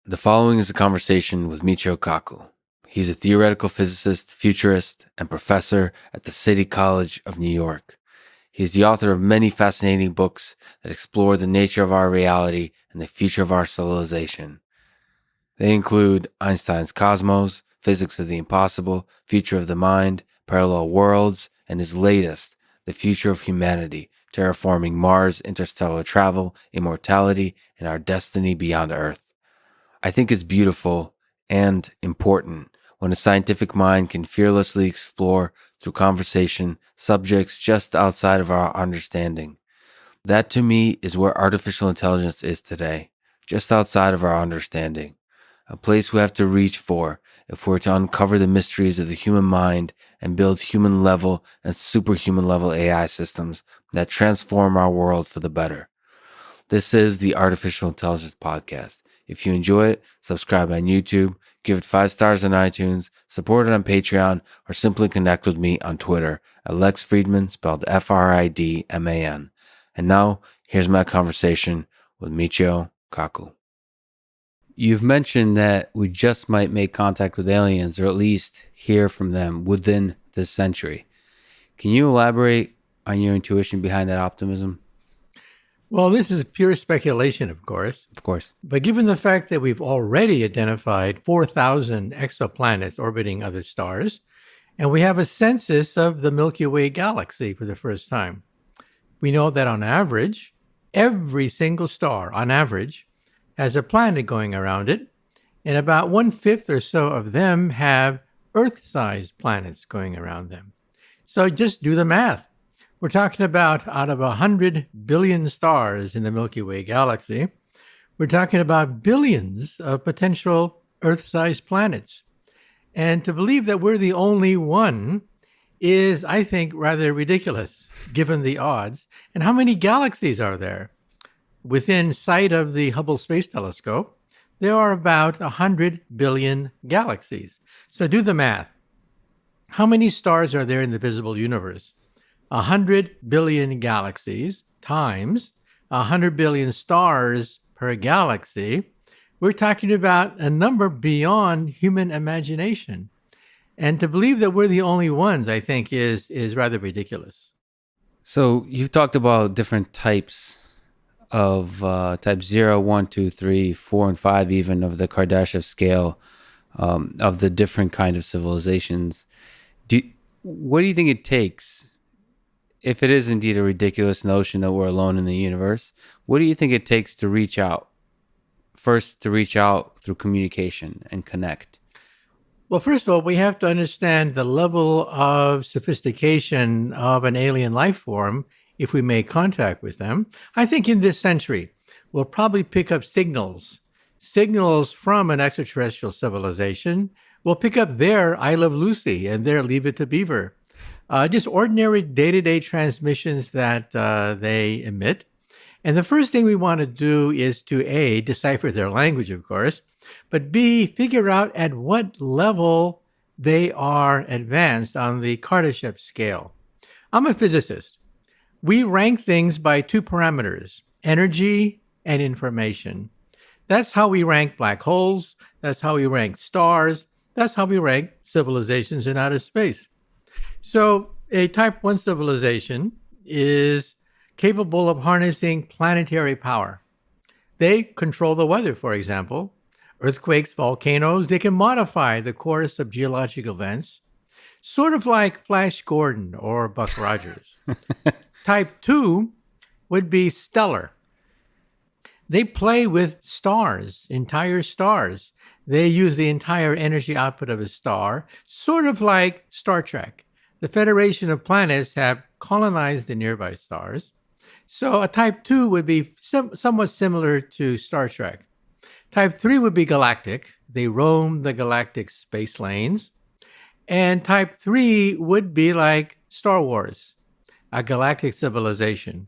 The following is a conversation with Michio Kaku. He's a theoretical physicist, futurist, and professor at the City College of New York. He's the author of many fascinating books that explore the nature of our reality and the future of our civilization. They include Einstein's Cosmos, Physics of the Impossible, Future of the Mind, Parallel Worlds, and his latest, The Future of Humanity, Terraforming Mars, Interstellar Travel, Immortality, and Our Destiny Beyond Earth. I think it's beautiful and important when a scientific mind can fearlessly explore through conversation subjects just outside of our understanding. That to me is where artificial intelligence is today, just outside of our understanding. A place we have to reach for if we're to uncover the mysteries of the human mind and build human level and superhuman level AI systems that transform our world for the better. This is the Artificial Intelligence Podcast. If you enjoy it, subscribe on YouTube, give it 5 stars on iTunes, support it on Patreon, or simply connect with me on Twitter at Lex Friedman, spelled Fridman. And now, here's my conversation with Michio Kaku. You've mentioned that we just might make contact with aliens, or at least hear from them within this century. Can you elaborate on your intuition behind that optimism? Well, this is pure speculation, of course. Of course. But given the fact that we've already identified 4,000 exoplanets orbiting other stars, and we have a census of the Milky Way galaxy for the first time, we know that on average, every single star, on average, has a planet going around it, and about 1/5 or so of them have Earth-sized planets going around them. So just do the math. We're talking about out of 100 billion stars in the Milky Way galaxy, we're talking about billions of potential Earth-sized planets. And to believe that we're the only one is, I think, rather ridiculous, given the odds. And how many galaxies are there? Within sight of the Hubble Space Telescope, there are about 100 billion galaxies. So do the math. How many stars are there in the visible universe? 100 billion galaxies times 100 billion stars per galaxy. We're talking about a number beyond human imagination. And to believe that we're the only ones, I think, is rather ridiculous. So you've talked about different types of type 0, 1, 2, 3, 4, and 5 even of the Kardashev scale of the different kind of civilizations. What do you think it takes, if it is indeed a ridiculous notion that we're alone in the universe, what do you think it takes to reach out? First, to reach out through communication and connect. Well, first of all, we have to understand the level of sophistication of an alien life form if we make contact with them. I think in this century, we'll probably pick up signals from an extraterrestrial civilization. We'll pick up their I Love Lucy and their Leave It to Beaver. Just ordinary day-to-day transmissions that they emit. And the first thing we want to do is to A, decipher their language, of course, but B, figure out at what level they are advanced on the Kardashev scale. I'm a physicist. We rank things by 2 parameters, energy and information. That's how we rank black holes. That's how we rank stars. That's how we rank civilizations in outer space. So a type 1 civilization is capable of harnessing planetary power. They control the weather, for example. Earthquakes, volcanoes, they can modify the course of geological events, sort of like Flash Gordon or Buck Rogers. Type 2 would be stellar. They play with stars, entire stars. They use the entire energy output of a star, sort of like Star Trek. The Federation of Planets have colonized the nearby stars. So a type 2 would be somewhat similar to Star Trek. Type 3 would be galactic. They roam the galactic space lanes. And type 3 would be like Star Wars, a galactic civilization.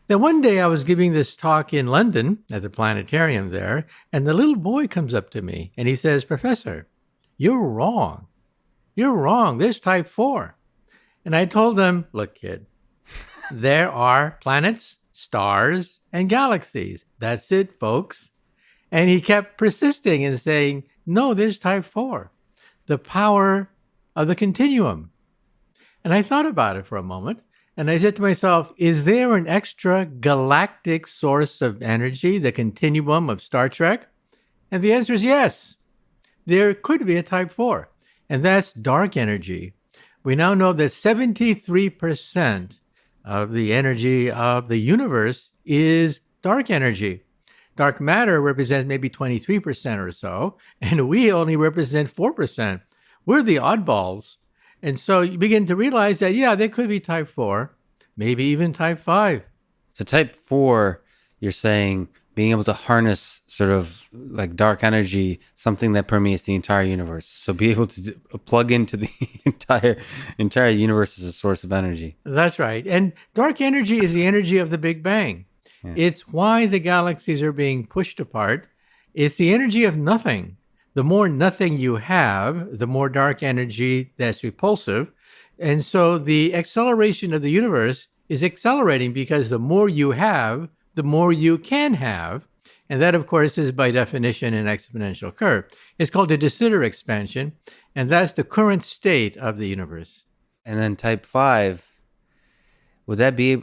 Then one day I was giving this talk in London at the planetarium there, and the little boy comes up to me and he says, "Professor, you're wrong. You're wrong. There's type 4. And I told him, "Look, kid, there are planets, stars, and galaxies. That's it, folks. And he kept persisting and saying, no, there's type 4, the power of the continuum. And I thought about it for a moment. And I said to myself, is there an extra galactic source of energy, the continuum of Star Trek? And the answer is yes. There could be a type 4, and that's dark energy. We now know that 73% of the energy of the universe is dark energy. Dark matter represents maybe 23% or so, and we only represent 4%. We're the oddballs. And so you begin to realize that, yeah, there could be type 4, maybe even type 5. So type 4, you're saying being able to harness sort of like dark energy, something that permeates the entire universe. So be able to plug into the entire universe as a source of energy. That's right. And dark energy is the energy of the Big Bang. Yeah. It's why the galaxies are being pushed apart. It's the energy of nothing. The more nothing you have, the more dark energy that's repulsive. And so the acceleration of the universe is accelerating because the more you have, the more you can have. And that, of course, is by definition an exponential curve. It's called a de Sitter expansion, and that's the current state of the universe. And then type 5, would that be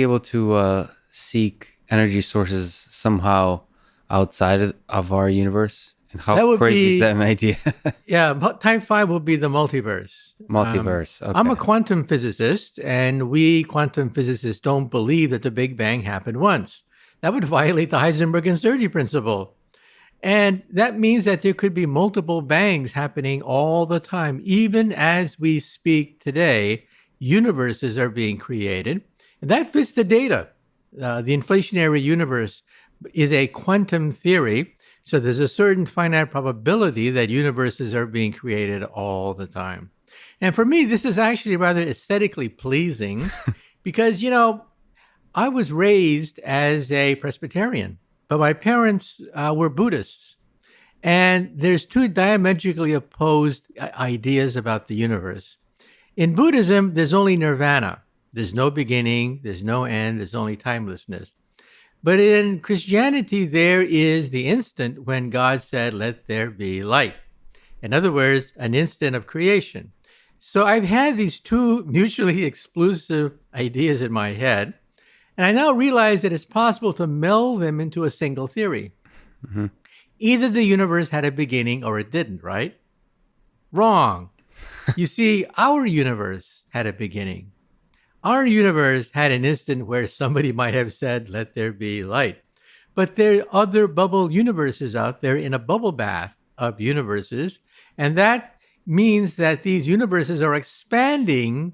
able to seek energy sources somehow outside of our universe? And how crazy is that an idea? Yeah, type 5 will be the multiverse. Multiverse. Okay. I'm a quantum physicist, and we quantum physicists don't believe that the Big Bang happened once. That would violate the Heisenberg uncertainty principle. And that means that there could be multiple bangs happening all the time. Even as we speak today, universes are being created. And that fits the data. The inflationary universe is a quantum theory. So there's a certain finite probability that universes are being created all the time. And for me, this is actually rather aesthetically pleasing because, I was raised as a Presbyterian, but my parents were Buddhists. And there's two diametrically opposed ideas about the universe. In Buddhism, there's only nirvana. There's no beginning, there's no end, there's only timelessness. But in Christianity, there is the instant when God said, let there be light. In other words, an instant of creation. So I've had these two mutually exclusive ideas in my head, and I now realize that it's possible to meld them into a single theory. Mm-hmm. Either the universe had a beginning or it didn't, right? Wrong. You see, our universe had a beginning. Our universe had an instant where somebody might have said, let there be light. But there are other bubble universes out there in a bubble bath of universes. And that means that these universes are expanding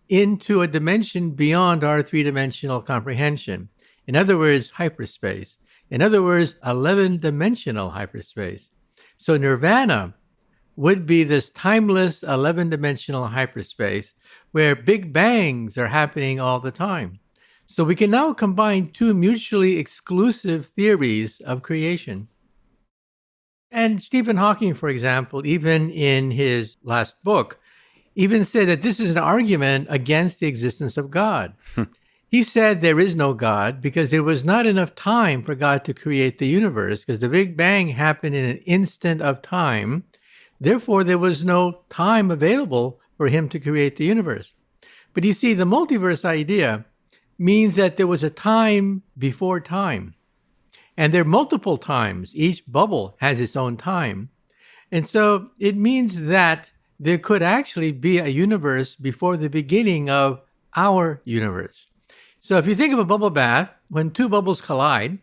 into a dimension beyond our three-dimensional comprehension. In other words, hyperspace. In other words, 11-dimensional hyperspace. So nirvana would be this timeless 11-dimensional hyperspace where big bangs are happening all the time. So we can now combine two mutually exclusive theories of creation. And Stephen Hawking, for example, even in his last book, even said that this is an argument against the existence of God. He said there is no God because there was not enough time for God to create the universe because the Big Bang happened in an instant of time. Therefore, there was no time available for him to create the universe. But you see, the multiverse idea means that there was a time before time. And there are multiple times. Each bubble has its own time. And so it means that there could actually be a universe before the beginning of our universe. So if you think of a bubble bath, when two bubbles collide,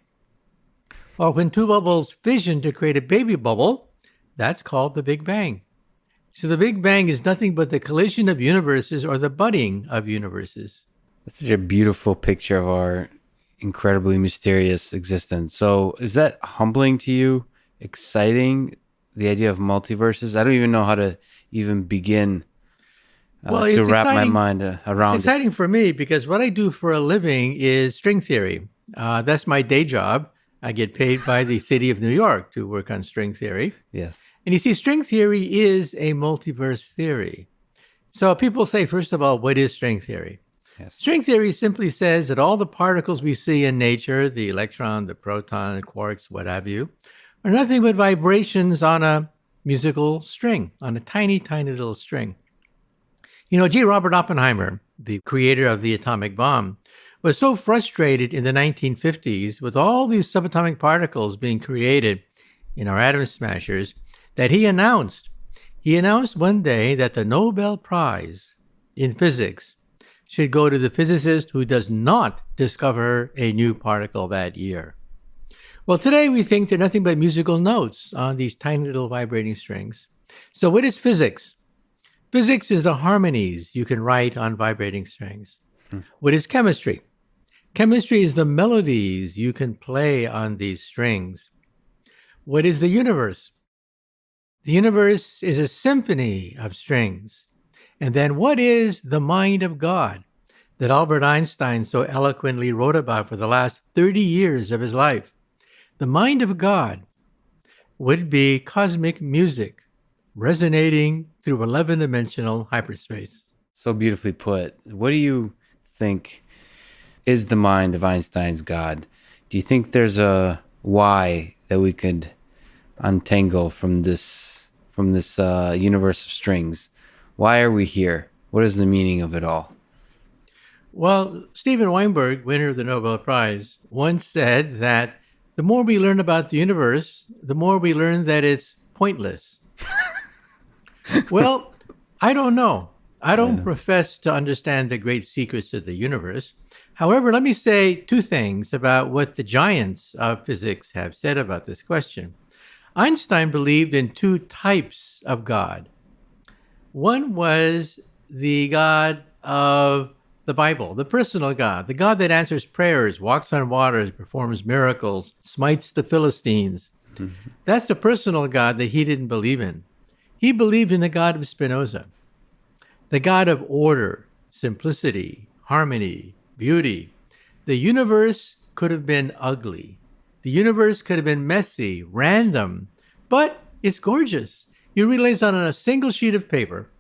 or when two bubbles fission to create a baby bubble, that's called the Big Bang. So the Big Bang is nothing but the collision of universes or the budding of universes. That's such a beautiful picture of our incredibly mysterious existence. So is that humbling to you? Exciting? The idea of multiverses? I don't even know how to even begin to wrap my mind around it. It's exciting for me because what I do for a living is string theory. That's my day job. I get paid by the city of New York to work on string theory. Yes. And you see, string theory is a multiverse theory. So people say, first of all, what is string theory? Yes. String theory simply says that all the particles we see in nature, the electron, the proton, the quarks, what have you, are nothing but vibrations on a musical string, on a tiny, tiny little string. You know, G. Robert Oppenheimer, the creator of the atomic bomb, was so frustrated in the 1950s with all these subatomic particles being created in our atom smashers that he announced one day that the Nobel Prize in physics should go to the physicist who does not discover a new particle that year. Well, today we think they're nothing but musical notes on these tiny little vibrating strings. So what is physics? Physics is the harmonies you can write on vibrating strings. What is chemistry? Chemistry is the melodies you can play on these strings. What is the universe? The universe is a symphony of strings. And then what is the mind of God that Albert Einstein so eloquently wrote about for the last 30 years of his life? The mind of God would be cosmic music resonating through 11-dimensional hyperspace. So beautifully put. What do you think is the mind of Einstein's God? Do you think there's a why that we could untangle from this universe of strings? Why are we here? What is the meaning of it all? Well, Steven Weinberg, winner of the Nobel Prize, once said that the more we learn about the universe, the more we learn that it's pointless. Well, I don't know. I don't profess to understand the great secrets of the universe. However, let me say two things about what the giants of physics have said about this question. Einstein believed in two types of God. One was the God of the Bible, the personal God, the God that answers prayers, walks on waters, performs miracles, smites the Philistines. That's the personal God that he didn't believe in. He believed in the God of Spinoza, the God of order, simplicity, harmony, beauty. The universe could have been ugly. The universe could have been messy, random, but it's gorgeous. You realize that on a single sheet of paper,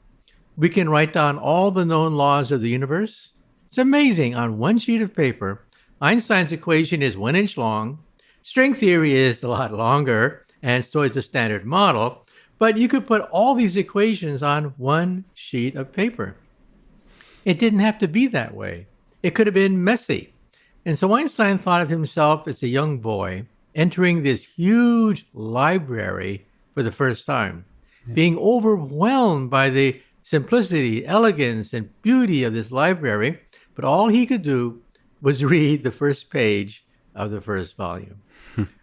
we can write down all the known laws of the universe. It's amazing. On one sheet of paper, Einstein's equation is 1 inch long. String theory is a lot longer, and so is the standard model. But you could put all these equations on one sheet of paper. It didn't have to be that way. It could have been messy. And so Einstein thought of himself as a young boy entering this huge library for the first time, being overwhelmed by the simplicity, elegance, and beauty of this library. But all he could do was read the first page of the first volume.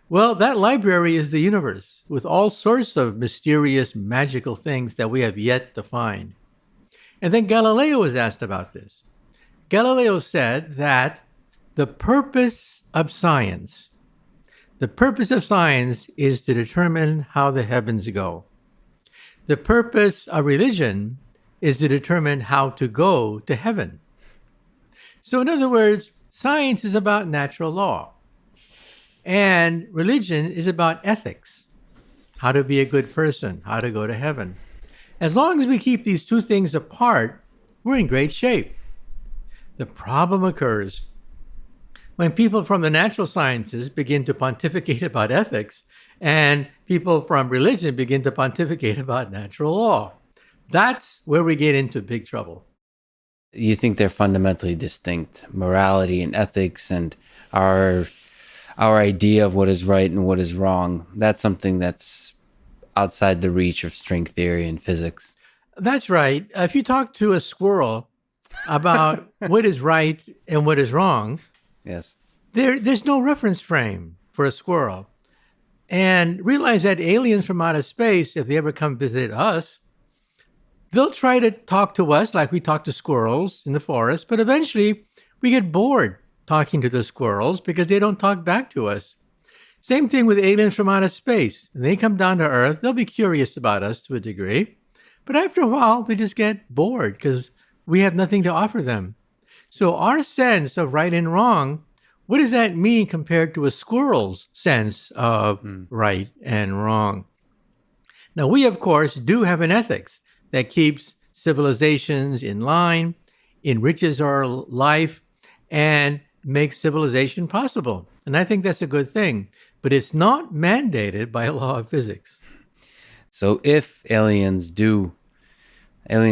Well, that library is the universe with all sorts of mysterious, magical things that we have yet to find. And then Galileo was asked about this. Galileo said that the purpose of science is to determine how the heavens go. The purpose of religion is to determine how to go to heaven. So in other words, science is about natural law. And religion is about ethics, how to be a good person, how to go to heaven. As long as we keep these two things apart, we're in great shape. The problem occurs when people from the natural sciences begin to pontificate about ethics and people from religion begin to pontificate about natural law. That's where we get into big trouble. You think they're fundamentally distinct, morality and ethics and our idea of what is right and what is wrong. That's something that's outside the reach of string theory and physics. That's right. If you talk to a squirrel about what is right and what is wrong, Yes. there's no reference frame for a squirrel. And realize that aliens from outer space, if they ever come visit us, they'll try to talk to us like we talk to squirrels in the forest, but eventually we get bored talking to the squirrels because they don't talk back to us. Same thing with aliens from outer space. When they come down to Earth, they'll be curious about us to a degree, but after a while, they just get bored because we have nothing to offer them. So our sense of right and wrong, what does that mean compared to a squirrel's sense of right and wrong? Now, we, of course, do have an ethics that keeps civilizations in line. enriches our life, and makes civilization possible. And I think that's a good thing. But it's not mandated by a law of physics. So if alien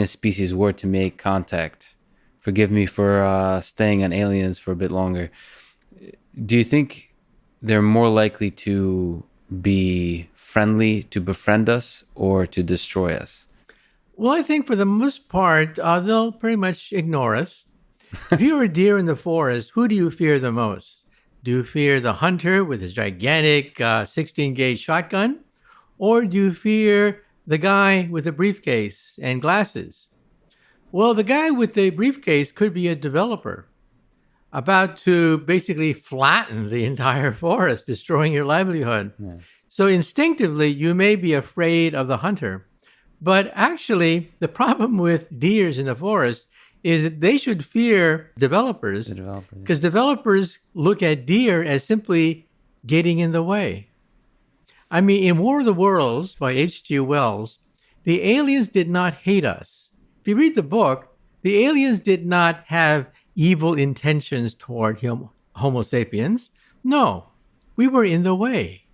species were to make contact, forgive me for staying on aliens for a bit longer, do you think they're more likely to be friendly, to befriend us, or to destroy us? Well, I think for the most part, they'll pretty much ignore us. If you were a deer in the forest, who do you fear the most? Do you fear the hunter with his gigantic 16 gauge shotgun? Or do you fear the guy with a briefcase and glasses? Well, the guy with the briefcase could be a developer about to basically flatten the entire forest, destroying your livelihood. Yeah. So instinctively, you may be afraid of the hunter. But actually, the problem with deers in the forest is that they should fear developers, The developer. because developers look at deer as simply getting in the way. I mean, in War of the Worlds by H.G. Wells, the aliens did not hate us. If you read the book, the aliens did not have evil intentions toward Homo sapiens. No, we were in the way.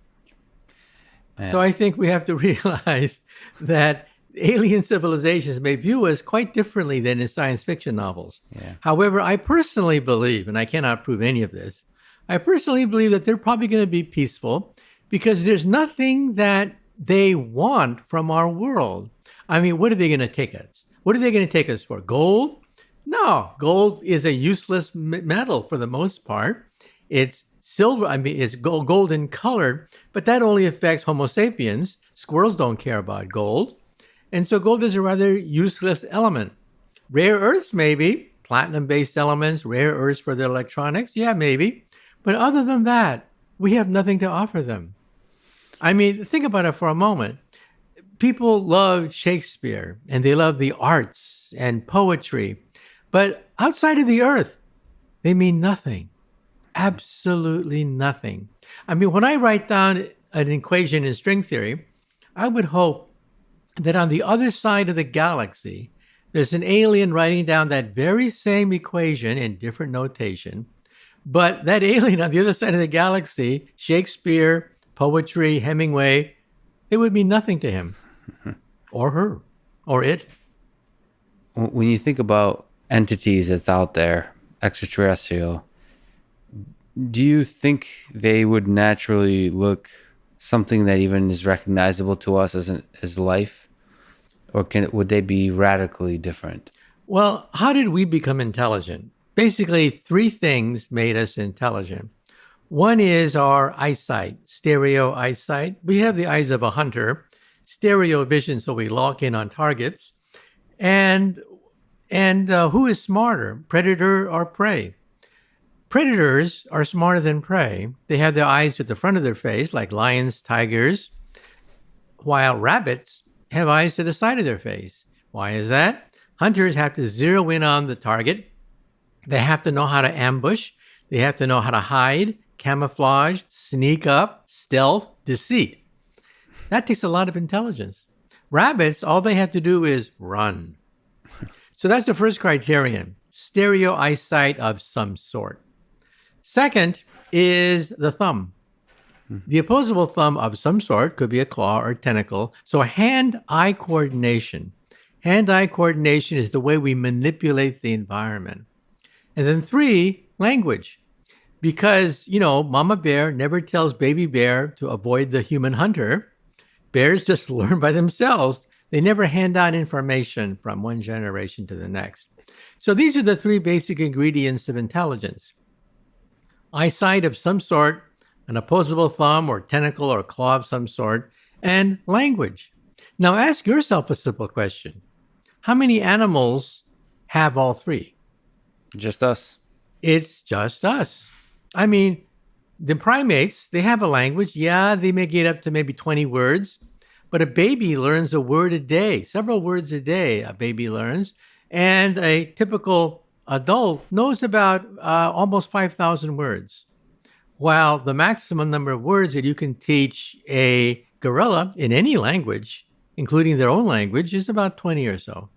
Man. So I think we have to realize that alien civilizations may view us quite differently than in science fiction novels. Yeah. However, I personally believe, and I cannot prove any of this, I personally believe that they're probably going to be peaceful because there's nothing that they want from our world. I mean, what are they going to take us? What are they going to take us for? Gold? No, gold is a useless metal for the most part. It's silver, it's golden colored, but that only affects Homo sapiens. Squirrels don't care about gold. And so gold is a rather useless element. Rare earths, maybe. Platinum-based elements, rare earths for their electronics. Yeah, maybe. But other than that, we have nothing to offer them. I mean, think about it for a moment. People love Shakespeare and they love the arts and poetry. But outside of the earth, they mean nothing. Absolutely nothing. I mean, when I write down an equation in string theory, I would hope that on the other side of the galaxy, there's an alien writing down that very same equation in different notation. But that alien on the other side of the galaxy, Shakespeare, poetry, Hemingway, it would mean nothing to him or her or it. When you think about entities that's out there, extraterrestrial, do you think they would naturally look something that even is recognizable to us as life? Or would they be radically different? Well, how did we become intelligent? Basically, three things made us intelligent. One is our eyesight, stereo eyesight. We have the eyes of a hunter, stereo vision, so we lock in on targets. And who is smarter, predator or prey? Predators are smarter than prey. They have their eyes at the front of their face, like lions, tigers, while rabbits have eyes to the side of their face. Why is that? Hunters have to zero in on the target. They have to know how to ambush. They have to know how to hide, camouflage, sneak up, stealth, deceit. That takes a lot of intelligence. Rabbits, all they have to do is run. So that's the first criterion, stereo eyesight of some sort. Second is the thumb. The opposable thumb of some sort could be a claw or tentacle. So hand-eye coordination. Hand-eye coordination is the way we manipulate the environment. And then three, language. Because, mama bear never tells baby bear to avoid the human hunter. Bears just learn by themselves. They never hand on information from one generation to the next. So these are the three basic ingredients of intelligence. Eyesight of some sort, an opposable thumb or tentacle or claw of some sort, and language. Now ask yourself a simple question. How many animals have all three? Just us. It's just us. I mean, the primates, they have a language. Yeah, they may get up to maybe 20 words, but a baby learns a word a day, several words a day a baby learns. And a typical adult knows about almost 5,000 words. While the maximum number of words that you can teach a gorilla in any language, including their own language, is about 20 or so.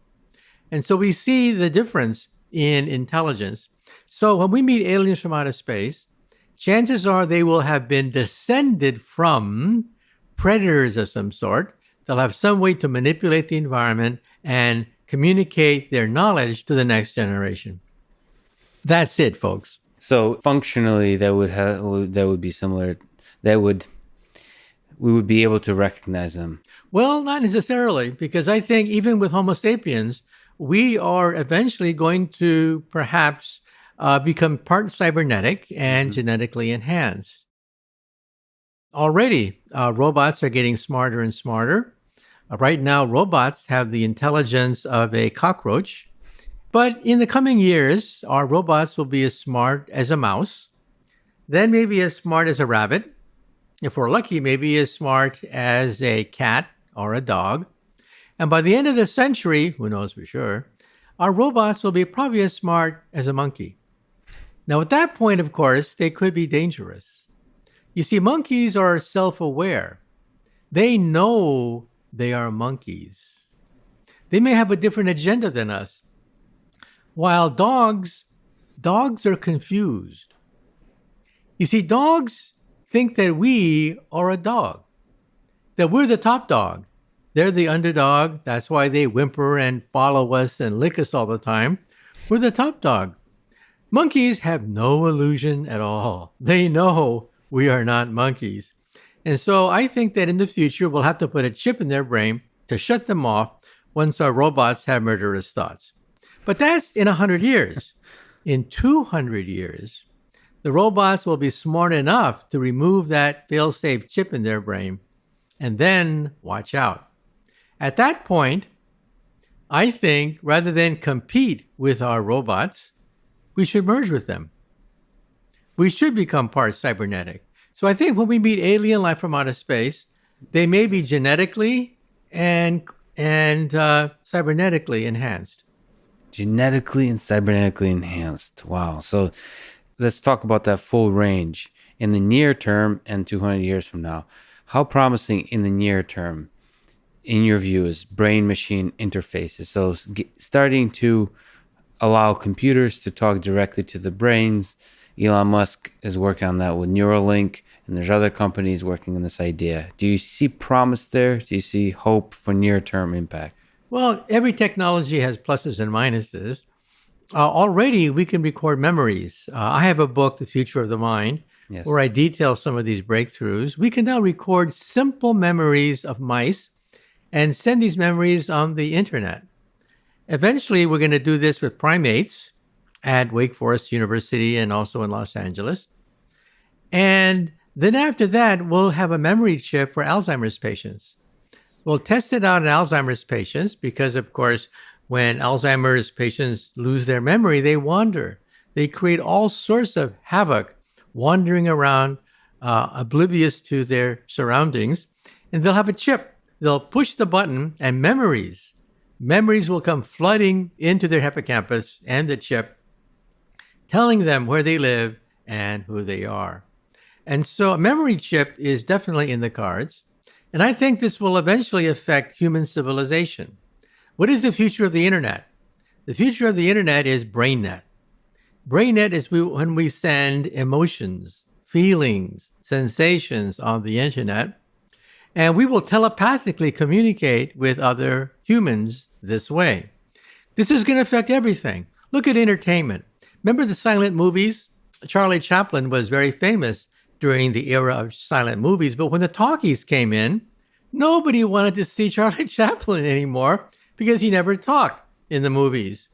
And so we see the difference in intelligence. So when we meet aliens from outer space, chances are they will have been descended from predators of some sort. They'll have some way to manipulate the environment and communicate their knowledge to the next generation. That's it, folks. So functionally, that would be similar. We would be able to recognize them. Well, not necessarily, because I think even with Homo sapiens, we are eventually going to perhaps become part cybernetic and genetically enhanced. Already, robots are getting smarter and smarter. Right now, robots have the intelligence of a cockroach. But in the coming years, our robots will be as smart as a mouse, then maybe as smart as a rabbit. If we're lucky, maybe as smart as a cat or a dog. And by the end of the century, who knows for sure, our robots will be probably as smart as a monkey. Now, at that point, of course, they could be dangerous. You see, monkeys are self-aware. They know they are monkeys. They may have a different agenda than us. While dogs are confused. You see, dogs think that we are a dog, that we're the top dog. They're the underdog. That's why they whimper and follow us and lick us all the time. We're the top dog. Monkeys have no illusion at all. They know we are not monkeys. And so I think that in the future, we'll have to put a chip in their brain to shut them off once our robots have murderous thoughts. But that's in 100 years. In 200 years, the robots will be smart enough to remove that fail-safe chip in their brain. And then watch out. At that point, I think rather than compete with our robots, we should merge with them. We should become part cybernetic. So I think when we meet alien life from outer space, they may be genetically and cybernetically enhanced. Genetically and cybernetically enhanced. Wow. So let's talk about that full range in the near term and 200 years from now. How promising in the near term, in your view, is brain-machine interfaces? So starting to allow computers to talk directly to the brains. Elon Musk is working on that with Neuralink, and there's other companies working on this idea. Do you see promise there? Do you see hope for near-term impact? Well, every technology has pluses and minuses. Already, we can record memories. I have a book, The Future of the Mind, Yes. where I detail some of these breakthroughs. We can now record simple memories of mice and send these memories on the internet. Eventually, we're going to do this with primates at Wake Forest University and also in Los Angeles. And then after that, we'll have a memory chip for Alzheimer's patients. We'll test it out in Alzheimer's patients because, of course, when Alzheimer's patients lose their memory, they wander. They create all sorts of havoc, wandering around, oblivious to their surroundings. And they'll have a chip. They'll push the button and memories will come flooding into their hippocampus and the chip, telling them where they live and who they are. And so a memory chip is definitely in the cards. And I think this will eventually affect human civilization. What is the future of the internet? The future of the internet is BrainNet. BrainNet is when we send emotions, feelings, sensations on the internet, and we will telepathically communicate with other humans this way. This is going to affect everything. Look at entertainment. Remember the silent movies? Charlie Chaplin was very famous during the era of silent movies, but when the talkies came in, nobody wanted to see Charlie Chaplin anymore because he never talked in the movies.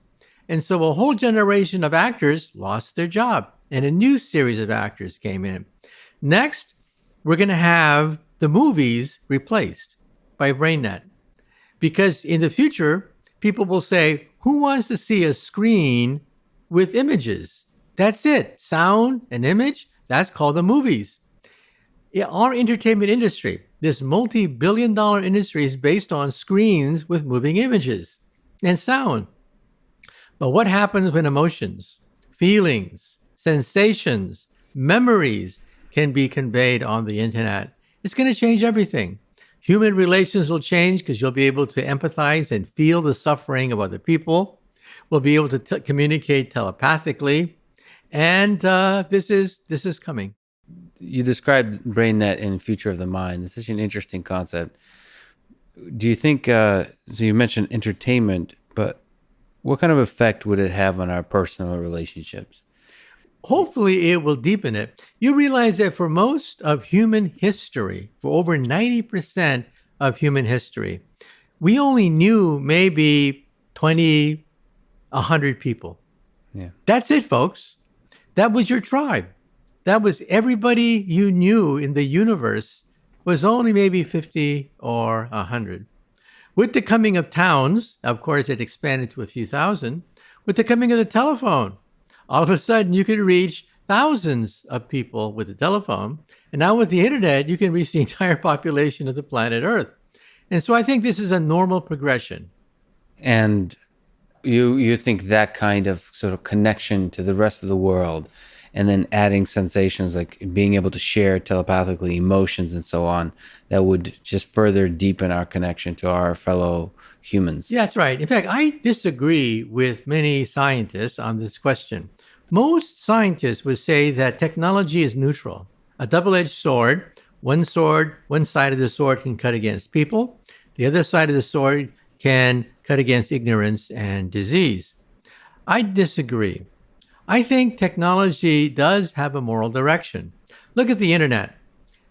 And so a whole generation of actors lost their job, and a new series of actors came in. Next, we're going to have the movies replaced by BrainNet. Because in the future, people will say, who wants to see a screen with images? That's it. Sound and image, that's called the movies. Our entertainment industry, this multi-billion-dollar industry, is based on screens with moving images and sound. But what happens when emotions, feelings, sensations, memories can be conveyed on the internet? It's going to change everything. Human relations will change because you'll be able to empathize and feel the suffering of other people. We'll be able to communicate telepathically. And this is coming. You described BrainNet in Future of the Mind. It's such an interesting concept. Do you think, so you mentioned entertainment, but what kind of effect would it have on our personal relationships? Hopefully, it will deepen it. You realize that for most of human history, for over 90% of human history, we only knew maybe 20, 100 people. Yeah. That's it, folks. That was your tribe. That was everybody you knew in the universe was only maybe 50 or 100. With the coming of towns, of course, it expanded to a few thousand. With the coming of the telephone, all of a sudden you could reach thousands of people with the telephone. And now with the internet, you can reach the entire population of the planet Earth. And so I think this is a normal progression. And you think that kind of sort of connection to the rest of the world, and then adding sensations like being able to share telepathically emotions and so on, that would just further deepen our connection to our fellow humans. Yeah, that's right. In fact, I disagree with many scientists on this question. Most scientists would say that technology is neutral, a double-edged sword. One side of the sword can cut against people. The other side of the sword can cut against ignorance and disease. I disagree. I think technology does have a moral direction. Look at the internet.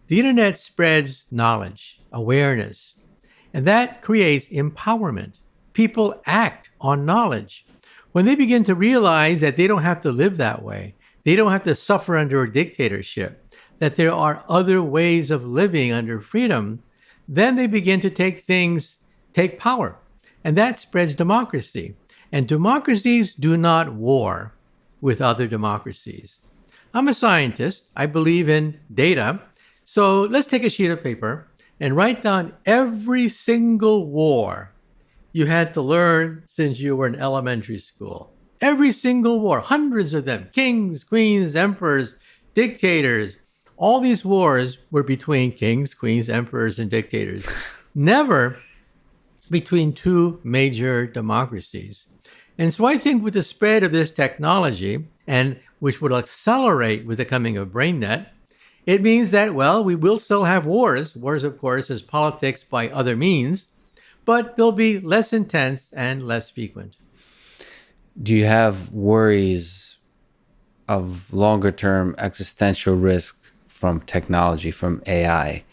The internet spreads knowledge, awareness, and that creates empowerment. People act on knowledge. When they begin to realize that they don't have to live that way, they don't have to suffer under a dictatorship, that there are other ways of living under freedom, then they begin to take power. And that spreads democracy. And democracies do not war with other democracies. I'm a scientist. I believe in data. So let's take a sheet of paper and write down every single war you had to learn since you were in elementary school. Every single war, hundreds of them, kings, queens, emperors, dictators. All these wars were between kings, queens, emperors, and dictators. Never between two major democracies. And so I think with the spread of this technology, and which will accelerate with the coming of BrainNet, it means that, well, we will still have wars. Wars, of course, is politics by other means, but they'll be less intense and less frequent. Do you have worries of longer term existential risk from technology, from AI?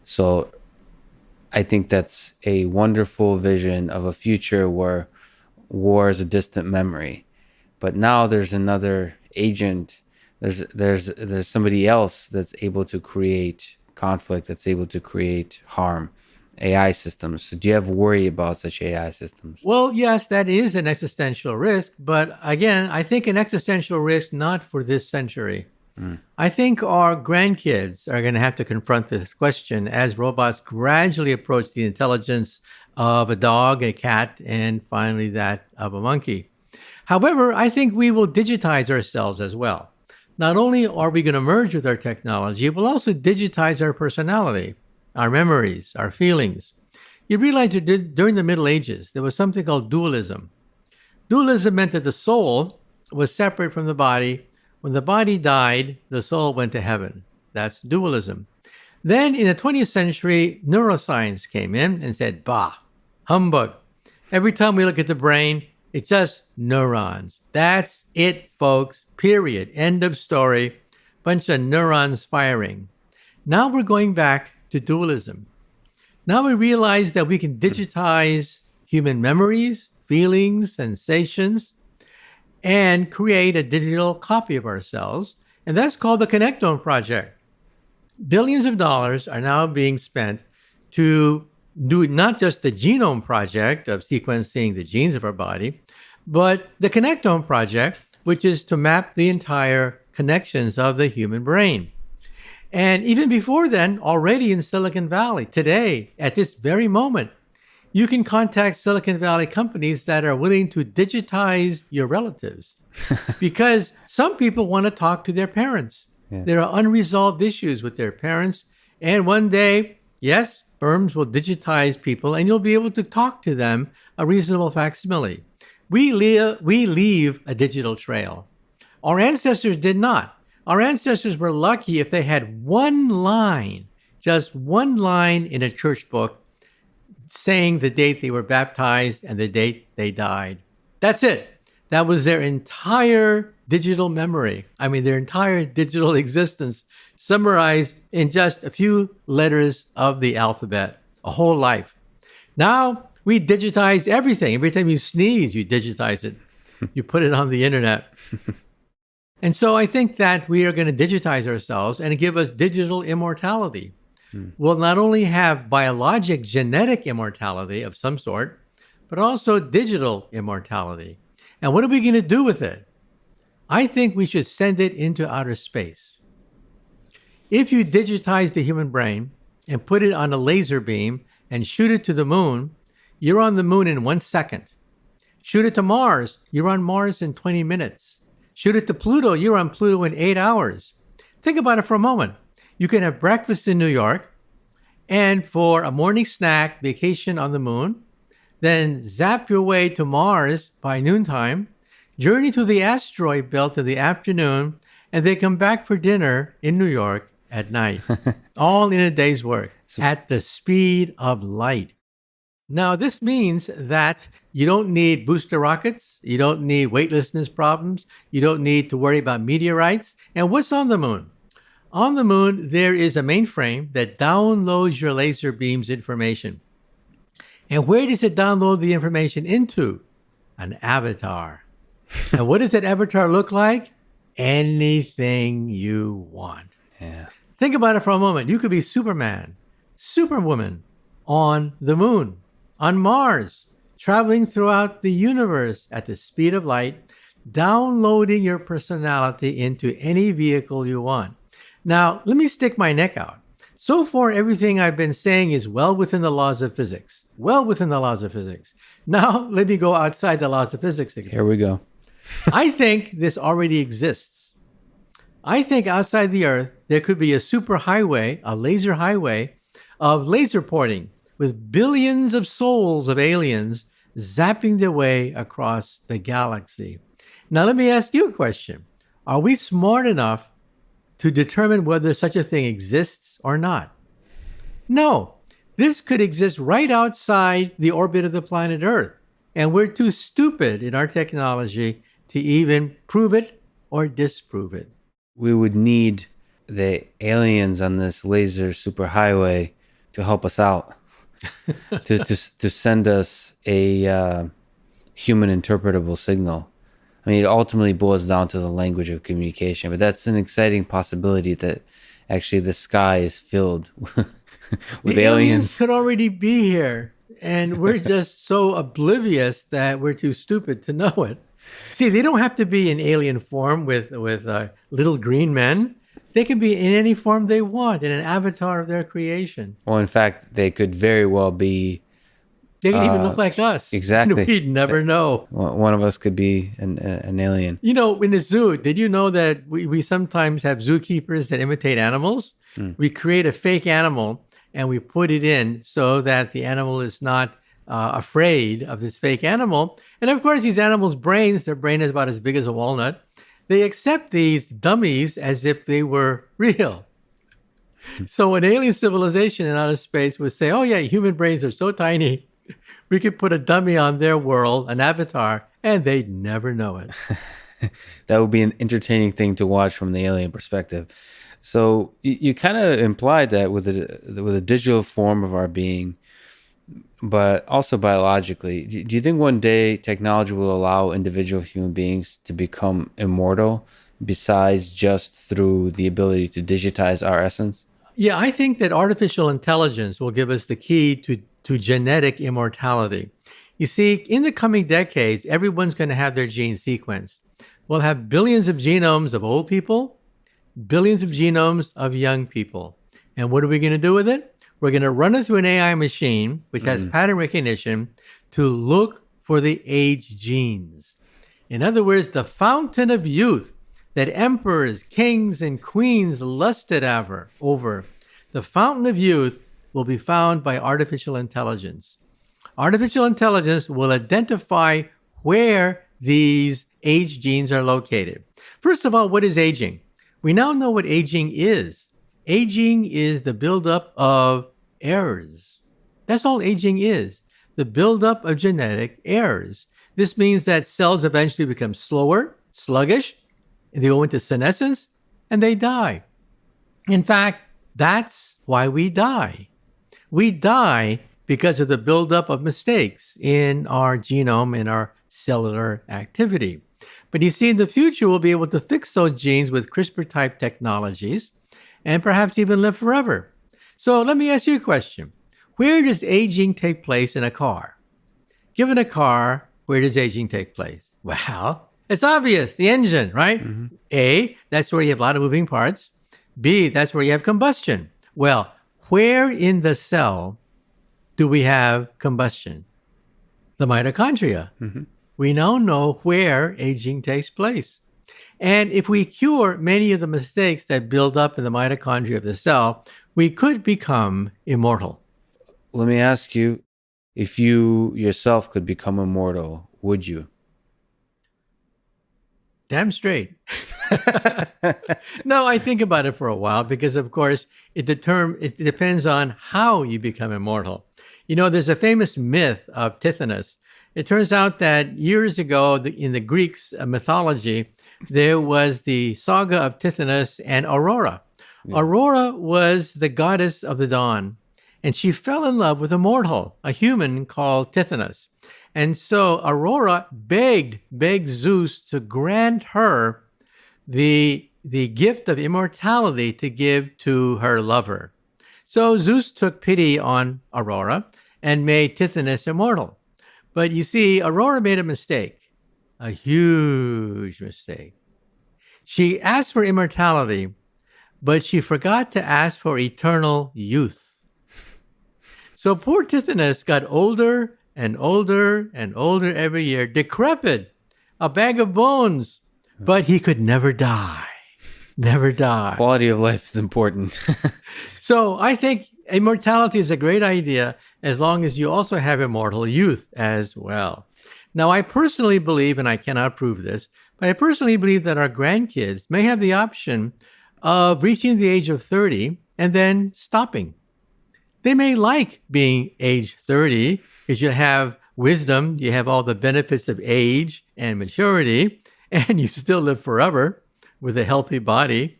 So I think that's a wonderful vision of a future where war is a distant memory, but now there's another agent. There's somebody else that's able to create conflict, that's able to create harm. AI systems. So do you have worry about such AI systems? Well, yes, that is an existential risk, but again, I think an existential risk not for this century. I think our grandkids are going to have to confront this question as robots gradually approach the intelligence of a dog, a cat, and finally that of a monkey. However, I think we will digitize ourselves as well. Not only are we going to merge with our technology, we'll also digitize our personality, our memories, our feelings. You realize that during the Middle Ages, there was something called dualism. Dualism meant that the soul was separate from the body. When the body died, the soul went to heaven. That's dualism. Then in the 20th century, neuroscience came in and said, bah, humbug. Every time we look at the brain, it's just neurons. That's it, folks. Period. End of story. Bunch of neurons firing. Now we're going back to dualism. Now we realize that we can digitize human memories, feelings, sensations, and create a digital copy of ourselves. And that's called the Connectome Project. Billions of dollars are now being spent to do not just the Genome Project of sequencing the genes of our body, but the Connectome Project, which is to map the entire connections of the human brain. And even before then, already in Silicon Valley, today, at this very moment, you can contact Silicon Valley companies that are willing to digitize your relatives because some people want to talk to their parents. Yeah. There are unresolved issues with their parents. And one day, yes, firms will digitize people and you'll be able to talk to them, a reasonable facsimile. we leave a digital trail. Our ancestors did not. Our ancestors were lucky if they had one line, just one line in a church book saying the date they were baptized and the date they died. That's it. That was their entire digital memory. I mean, their entire digital existence summarized in just a few letters of the alphabet, a whole life. Now we digitize everything. Every time you sneeze, you digitize it. You put it on the internet. And so I think that we are going to digitize ourselves and give us digital immortality. We'll not only have biologic, genetic immortality of some sort, but also digital immortality. And what are we going to do with it? I think we should send it into outer space. If you digitize the human brain and put it on a laser beam and shoot it to the moon, you're on the moon in 1 second. Shoot it to Mars, you're on Mars in 20 minutes. Shoot it to Pluto, you're on Pluto in 8 hours. Think about it for a moment. You can have breakfast in New York and for a morning snack, vacation on the moon, then zap your way to Mars by noontime, journey through the asteroid belt in the afternoon, and then come back for dinner in New York at night. All in a day's work at the speed of light. Now, this means that you don't need booster rockets. You don't need weightlessness problems. You don't need to worry about meteorites. And what's on the moon? On the moon, there is a mainframe that downloads your laser beam's information. And where does it download the information into? An avatar. And what does that avatar look like? Anything you want. Yeah. Think about it for a moment. You could be Superman, Superwoman on the moon, on Mars, traveling throughout the universe at the speed of light, downloading your personality into any vehicle you want. Now, let me stick my neck out. So far, everything I've been saying is well within the laws of physics. Well within the laws of physics. Now, let me go outside the laws of physics again. Here we go. I think this already exists. I think outside the Earth, there could be a superhighway, a laser highway of laser porting with billions of souls of aliens zapping their way across the galaxy. Now, let me ask you a question. Are we smart enough to determine whether such a thing exists or not? No. This could exist right outside the orbit of the planet Earth. And we're too stupid in our technology to even prove it or disprove it. We would need the aliens on this laser superhighway to help us out, to send us a human interpretable signal. I mean, it ultimately boils down to the language of communication, but that's an exciting possibility that actually the sky is filled with the aliens. could already be here, and we're just so oblivious that we're too stupid to know it. See, they don't have to be in alien form with little green men. They can be in any form they want, in an avatar of their creation. Well, in fact, they could very well be. They can even look like us. Exactly. We'd never know. One of us could be an alien. You know, in the zoo, did you know that we sometimes have zookeepers that imitate animals? We create a fake animal and we put it in so that the animal is not afraid of this fake animal. And of course, these animals' brains, their brain is about as big as a walnut. They accept these dummies as if they were real. So an alien civilization in outer space would say, oh yeah, human brains are so tiny. We could put a dummy on their world, an avatar, and they'd never know it. That would be an entertaining thing to watch from the alien perspective. So you kind of implied that with a digital form of our being, but also biologically. Do you think one day technology will allow individual human beings to become immortal besides just through the ability to digitize our essence? Yeah, I think that artificial intelligence will give us the key to genetic immortality. You see, in the coming decades, everyone's going to have their gene sequenced. We'll have billions of genomes of old people, billions of genomes of young people. And what are we going to do with it? We're going to run it through an AI machine, which has pattern recognition, to look for the age genes. In other words, the fountain of youth that emperors, kings, and queens lusted over, the fountain of youth will be found by artificial intelligence. Artificial intelligence will identify where these age genes are located. First of all, what is aging? We now know what aging is. Aging is the buildup of errors. That's all aging is, the buildup of genetic errors. This means that cells eventually become slower, sluggish, and they go into senescence, and they die. In fact, that's why we die. We die because of the buildup of mistakes in our genome, in our cellular activity. But you see, in the future, we'll be able to fix those genes with CRISPR-type technologies and perhaps even live forever. So let me ask you a question. Where does aging take place in a car? Given a car, where does aging take place? Well, it's obvious, the engine, right? Mm-hmm. A, that's where you have a lot of moving parts. B, that's where you have combustion. Well, where in the cell do we have combustion? The mitochondria. Mm-hmm. We now know where aging takes place. And if we cure many of the mistakes that build up in the mitochondria of the cell, we could become immortal. Let me ask you, if you yourself could become immortal, would you? Damn straight. No, I think about it for a while because, of course, it depends on how you become immortal. You know, there's a famous myth of Tithonus. It turns out that years ago in the Greeks' mythology, there was the saga of Tithonus and Aurora. Yeah. Aurora was the goddess of the dawn, and she fell in love with a mortal, a human called Tithonus. And so Aurora begged Zeus to grant her the gift of immortality to give to her lover. So Zeus took pity on Aurora and made Tithonus immortal. But you see, Aurora made a mistake, a huge mistake. She asked for immortality, but she forgot to ask for eternal youth. So poor Tithonus got older and older and older every year, decrepit, a bag of bones, but he could never die. Never die. Quality of life is important. So I think immortality is a great idea as long as you also have immortal youth as well. Now, I personally believe, and I cannot prove this, but I personally believe that our grandkids may have the option of reaching the age of 30 and then stopping. They may like being age 30 because you have wisdom, you have all the benefits of age and maturity, and you still live forever with a healthy body.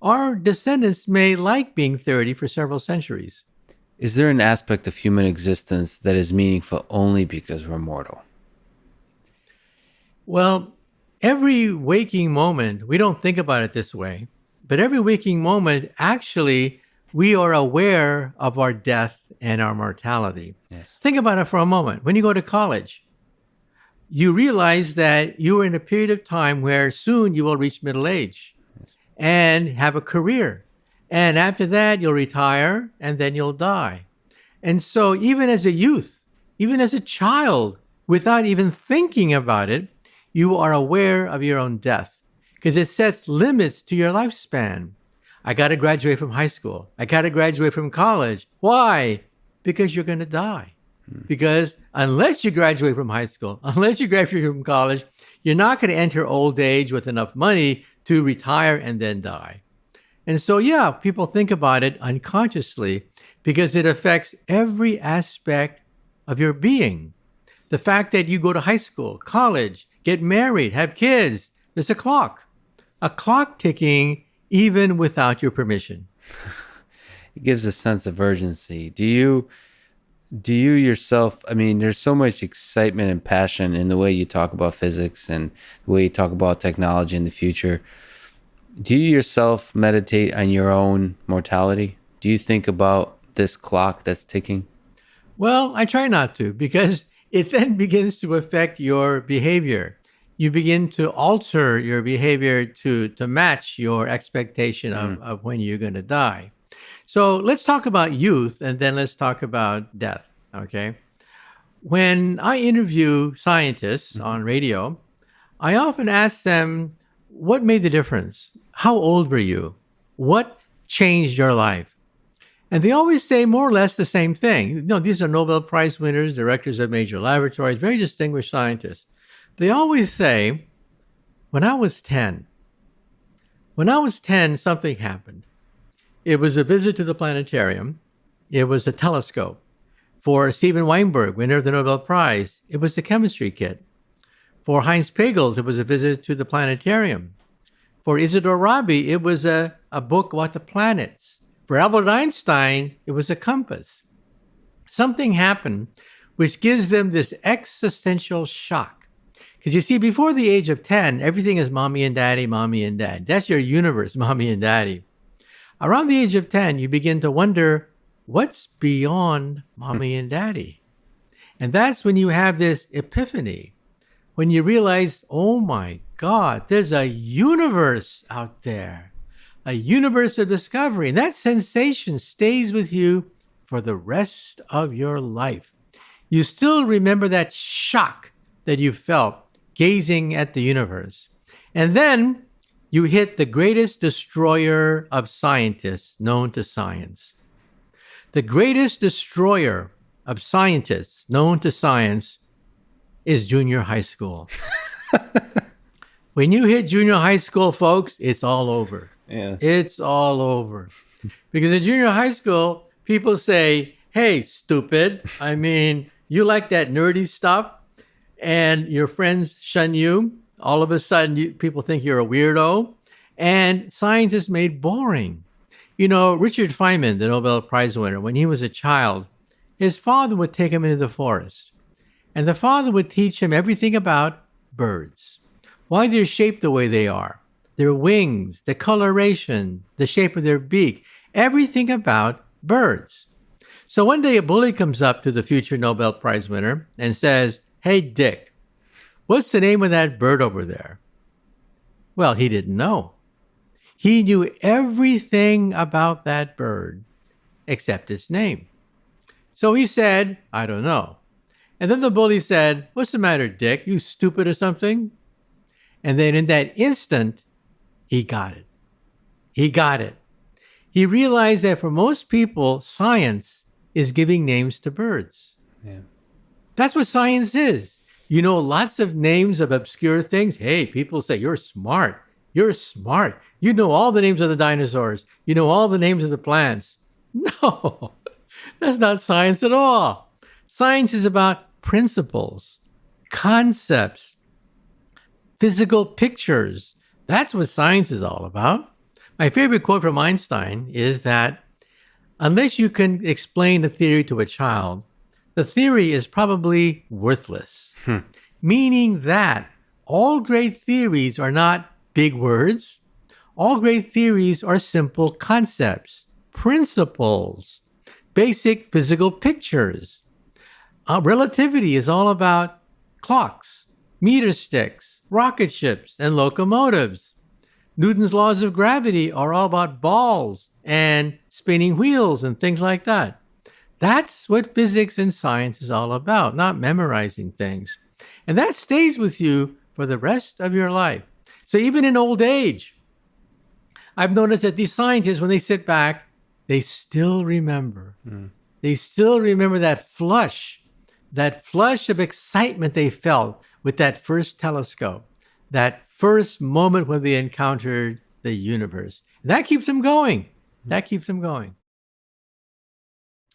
Our descendants may like being 30 for several centuries. Is there an aspect of human existence that is meaningful only because we're mortal? Well, every waking moment, we don't think about it this way, but every waking moment, actually, we are aware of our death and our mortality. Yes. Think about it for a moment. When you go to college, you realize that you are in a period of time where soon you will reach middle age and have a career. And after that, you'll retire and then you'll die. And so even as a youth, even as a child, without even thinking about it, you are aware of your own death because it sets limits to your lifespan. I got to graduate from high school. I got to graduate from college. Why? Because you're going to die. Because unless you graduate from high school, unless you graduate from college, you're not going to enter old age with enough money to retire and then die. And so, yeah, people think about it unconsciously because it affects every aspect of your being. The fact that you go to high school, college, get married, have kids, there's a clock ticking even without your permission. It gives a sense of urgency. Do you yourself, I mean, there's so much excitement and passion in the way you talk about physics and the way you talk about technology in the future. Do you yourself meditate on your own mortality? Do you think about this clock that's ticking? Well, I try not to because it then begins to affect your behavior. You begin to alter your behavior to match your expectation of when you're going to die. So let's talk about youth and then let's talk about death, okay? When I interview scientists on radio, I often ask them, what made the difference? How old were you? What changed your life? And they always say more or less the same thing. You know, these are Nobel Prize winners, directors of major laboratories, very distinguished scientists. They always say, when I was 10, something happened. It was a visit to the planetarium. It was a telescope. For Steven Weinberg, winner of the Nobel Prize, it was the chemistry kit. For Heinz Pagels, it was a visit to the planetarium. For Isidore Rabi, it was a book about the planets. For Albert Einstein, it was a compass. Something happened which gives them this existential shock. Because you see, before the age of 10, everything is mommy and daddy, mommy and dad. That's your universe, mommy and daddy. Around the age of 10, you begin to wonder, what's beyond mommy and daddy? And that's when you have this epiphany, when you realize, oh my God, there's a universe out there, a universe of discovery. And that sensation stays with you for the rest of your life. You still remember that shock that you felt gazing at the universe. And then you hit the greatest destroyer of scientists known to science. The greatest destroyer of scientists known to science is junior high school. When you hit junior high school, folks, it's all over. Yeah. It's all over. Because in junior high school, people say, hey, stupid. I mean, you like that nerdy stuff and your friends shun you. All of a sudden, people think you're a weirdo. And science is made boring. You know, Richard Feynman, the Nobel Prize winner, when he was a child, his father would take him into the forest. And the father would teach him everything about birds, why they're shaped the way they are, their wings, the coloration, the shape of their beak, everything about birds. So one day a bully comes up to the future Nobel Prize winner and says, hey, Dick, what's the name of that bird over there? Well, he didn't know. He knew everything about that bird except its name. So he said, I don't know. And then the bully said, what's the matter, Dick? You stupid or something? And then in that instant, he got it. He got it. He realized that for most people, science is giving names to birds. Yeah. That's what science is. You know, lots of names of obscure things. Hey, people say, you're smart. You're smart. You know all the names of the dinosaurs. You know all the names of the plants. No, that's not science at all. Science is about principles, concepts, physical pictures. That's what science is all about. My favorite quote from Einstein is that unless you can explain a theory to a child, the theory is probably worthless. Meaning that all great theories are not big words. All great theories are simple concepts, principles, basic physical pictures. Relativity is all about clocks, meter sticks, rocket ships, and locomotives. Newton's laws of gravity are all about balls and spinning wheels and things like that. That's what physics and science is all about, not memorizing things. And that stays with you for the rest of your life. So even in old age, I've noticed that these scientists, when they sit back, they still remember. They still remember that flush of excitement they felt with that first telescope, that first moment when they encountered the universe. And that keeps them going. That keeps them going.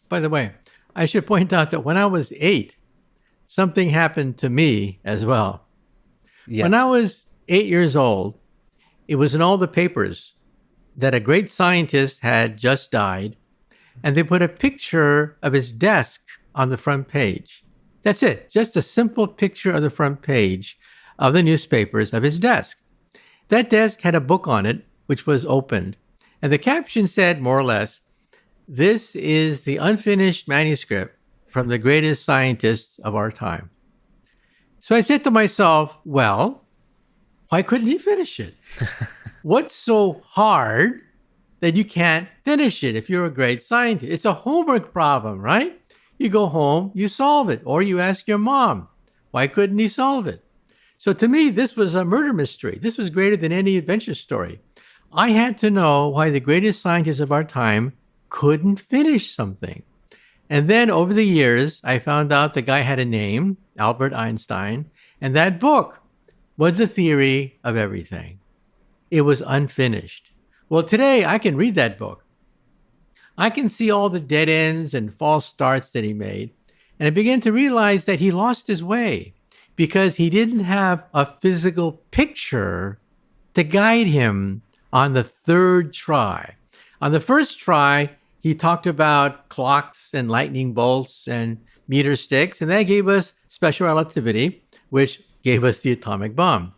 By the way, I should point out that when I was 8, something happened to me as well. Yes. When I was 8 years old, it was in all the papers that a great scientist had just died, and they put a picture of his desk on the front page. That's it, just a simple picture of the front page of the newspapers of his desk. That desk had a book on it, which was opened, and the caption said, more or less, this is the unfinished manuscript from the greatest scientists of our time. So I said to myself, well, why couldn't he finish it? What's so hard that you can't finish it if you're a great scientist? It's a homework problem, right? You go home, you solve it, or you ask your mom, why couldn't he solve it? So to me, this was a murder mystery. This was greater than any adventure story. I had to know why the greatest scientists of our time couldn't finish something. And then over the years, I found out the guy had a name, Albert Einstein, And that book was the theory of everything. It was unfinished. Well, today I can read that book. I can see all the dead ends and false starts that he made. And I began to realize that he lost his way because he didn't have a physical picture to guide him on the third try. On the first try, he talked about clocks and lightning bolts and meter sticks, and that gave us special relativity, which gave us the atomic bomb.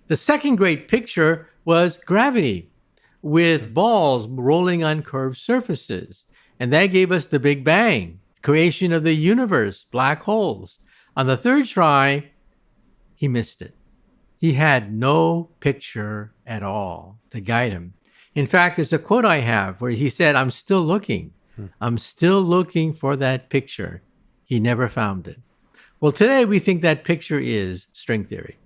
The second great picture was gravity, with balls rolling on curved surfaces. And that gave us the Big Bang, creation of the universe, black holes. On the third try, he missed it. He had no picture at all to guide him. In fact, there's a quote I have where he said, I'm still looking. I'm still looking for that picture. He never found it. Well, today we think that picture is string theory.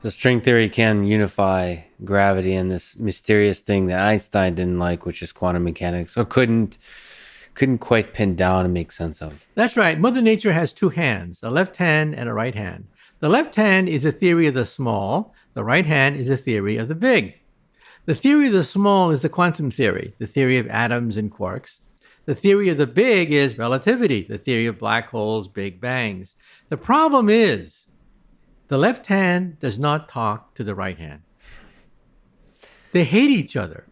So string theory can unify gravity and this mysterious thing that Einstein didn't like, which is quantum mechanics, or couldn't quite pin down and make sense of. That's right. Mother Nature has two hands, a left hand and a right hand. The left hand is a theory of the small. The right hand is a theory of the big. The theory of the small is the quantum theory, the theory of atoms and quarks. The theory of the big is relativity, the theory of black holes, big bangs. The problem is, the left hand does not talk to the right hand. They hate each other.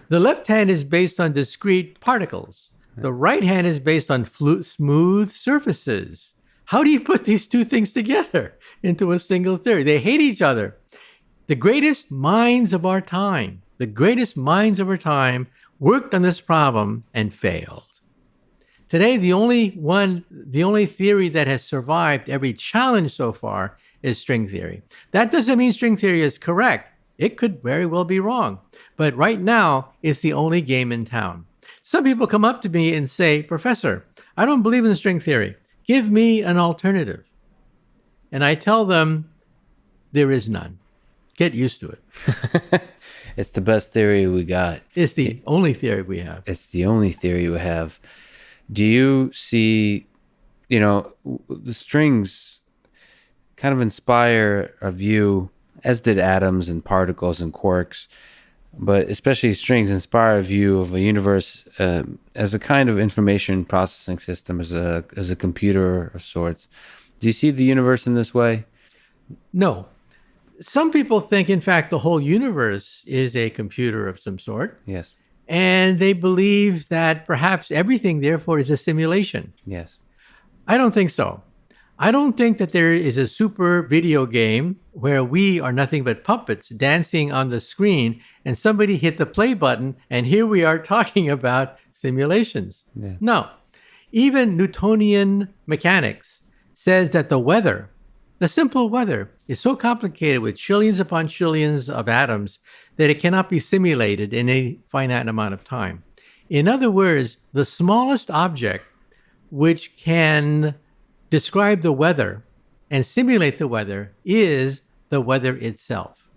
The left hand is based on discrete particles. The right hand is based on smooth surfaces. How do you put these two things together into a single theory? They hate each other. The greatest minds of our time worked on this problem and failed. Today, the only theory that has survived every challenge so far is string theory. That doesn't mean string theory is correct. It could very well be wrong. But right now, it's the only game in town. Some people come up to me and say, Professor, I don't believe in string theory. Give me an alternative. And I tell them, there is none. Get used to it. It's the best theory we got. It's the only theory we have. It's the only theory we have. Do you see, the strings kind of inspire a view, as did atoms and particles and quarks, but especially strings inspire a view of a universe as a kind of information processing system, as a computer of sorts. Do you see the universe in this way? No. Some people think, in fact, the whole universe is a computer of some sort. Yes. And they believe that perhaps everything, therefore, is a simulation. Yes. I don't think so. I don't think that there is a super video game where we are nothing but puppets dancing on the screen and somebody hit the play button and here we are talking about simulations. Yeah. No. Even Newtonian mechanics says that the weather, the simple weather, is so complicated with trillions upon trillions of atoms that it cannot be simulated in a finite amount of time. In other words, the smallest object which can describe the weather and simulate the weather is the weather itself.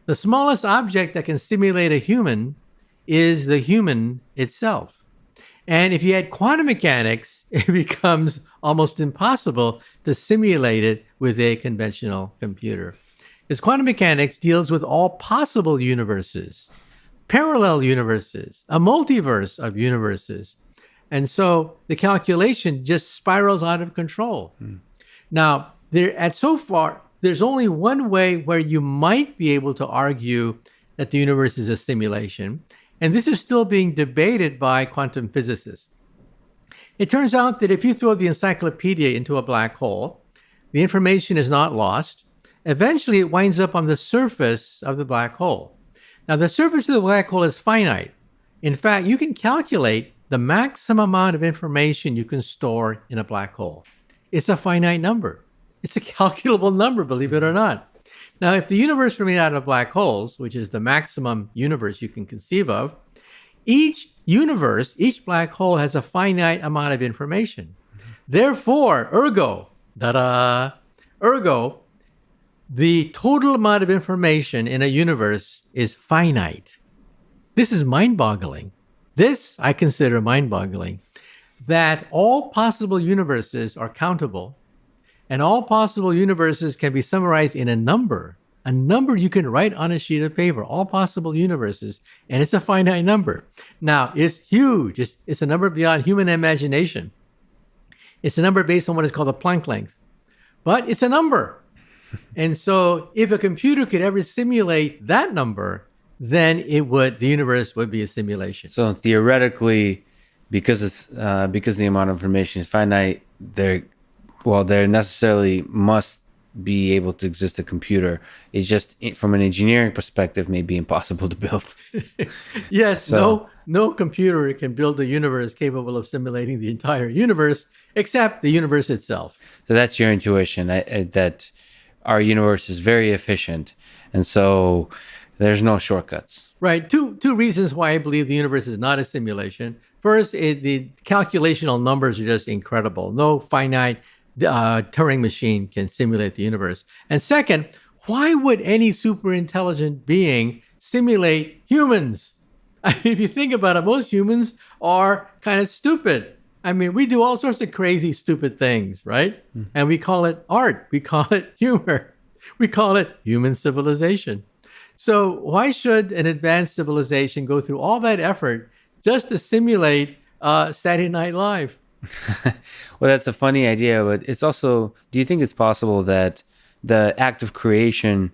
The smallest object that can simulate a human is the human itself. And if you add quantum mechanics, it becomes almost impossible to simulate it with a conventional computer. Because quantum mechanics deals with all possible universes, parallel universes, a multiverse of universes. And so the calculation just spirals out of control. Now, so far, there's only one way where you might be able to argue that the universe is a simulation. And this is still being debated by quantum physicists. It turns out that if you throw the encyclopedia into a black hole, the information is not lost. Eventually, it winds up on the surface of the black hole. Now, the surface of the black hole is finite. In fact, you can calculate the maximum amount of information you can store in a black hole. It's a finite number. It's a calculable number, believe it or not. Now, if the universe were made out of black holes, which is the maximum universe you can conceive of, each black hole has a finite amount of information. Therefore, ergo, the total amount of information in a universe is finite. This is mind-boggling. This I consider mind-boggling, that all possible universes are countable, And all possible universes can be summarized in a number you can write on a sheet of paper, all possible universes, and it's a finite number. Now, it's huge. It's a number beyond human imagination. It's a number based on what is called the Planck length, but it's a number. And so if a computer could ever simulate that number, then the universe would be a simulation. So theoretically, because the amount of information is finite, there necessarily must be able to exist a computer. It's just from an engineering perspective, may be impossible to build. Yes, no computer can build a universe capable of simulating the entire universe, except the universe itself. So that's your intuition, that our universe is very efficient, and so there's no shortcuts. Right. Two reasons why I believe the universe is not a simulation. First, the calculational numbers are just incredible. No finite Turing machine can simulate the universe. And second, why would any super intelligent being simulate humans? I mean, if you think about it, most humans are kind of stupid. I mean, we do all sorts of crazy, stupid things, right? And we call it art. We call it humor. We call it human civilization. So why should an advanced civilization go through all that effort just to simulate Saturday Night Live? Well, that's a funny idea, but it's also, do you think it's possible that the act of creation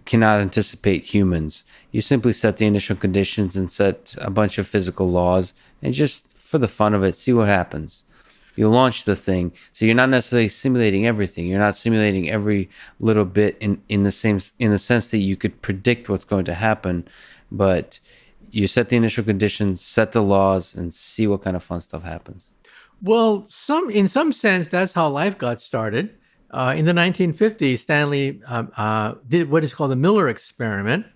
cannot anticipate humans? You simply set the initial conditions and set a bunch of physical laws, and just for the fun of it, see what happens. You launch the thing, so you're not necessarily simulating everything. You're not simulating every little bit in the sense that you could predict what's going to happen, but you set the initial conditions, set the laws, and see what kind of fun stuff happens. Well, in some sense, that's how life got started. In the 1950s, Stanley did what is called the Miller experiment.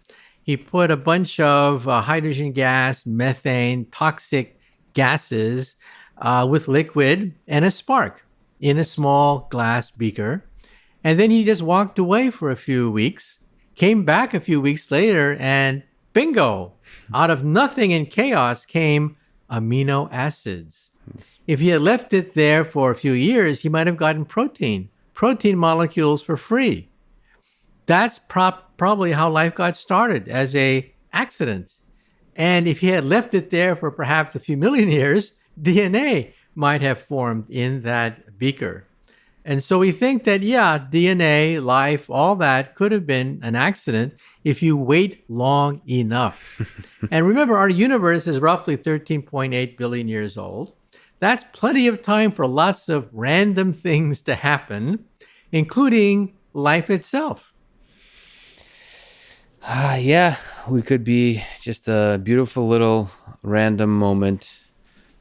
He put a bunch of hydrogen gas, methane, toxic gases with liquid and a spark in a small glass beaker. And then he just walked away for a few weeks, came back a few weeks later, and bingo, out of nothing and chaos came amino acids. If he had left it there for a few years, he might have gotten protein molecules for free. That's probably how life got started, as a accident. And if he had left it there for perhaps a few million years, DNA might have formed in that beaker. And so we think that, DNA, life, all that could have been an accident if you wait long enough. And remember, our universe is roughly 13.8 billion years old. That's plenty of time for lots of random things to happen, including life itself. We could be just a beautiful little random moment,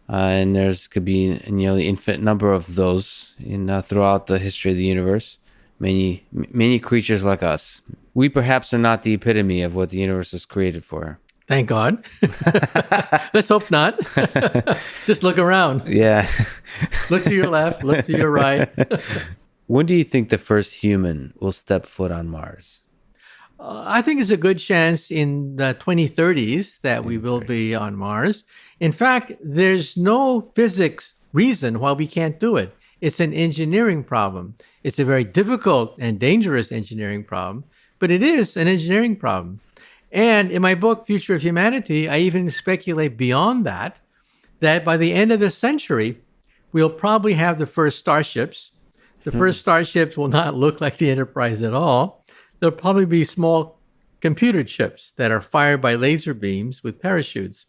and could be a nearly infinite number of those throughout the history of the universe. Many creatures like us. We perhaps are not the epitome of what the universe was created for. Thank God. Let's hope not. Just look around. Yeah. Look to your left, look to your right. When do you think the first human will step foot on Mars? I think there's a good chance in the 2030s that we will be on Mars. In fact, there's no physics reason why we can't do it. It's an engineering problem. It's a very difficult and dangerous engineering problem, but it is an engineering problem. And in my book, Future of Humanity, I even speculate beyond that by the end of the century, we'll probably have the first starships. The first starships will not look like the Enterprise at all. There'll probably be small computer chips that are fired by laser beams with parachutes.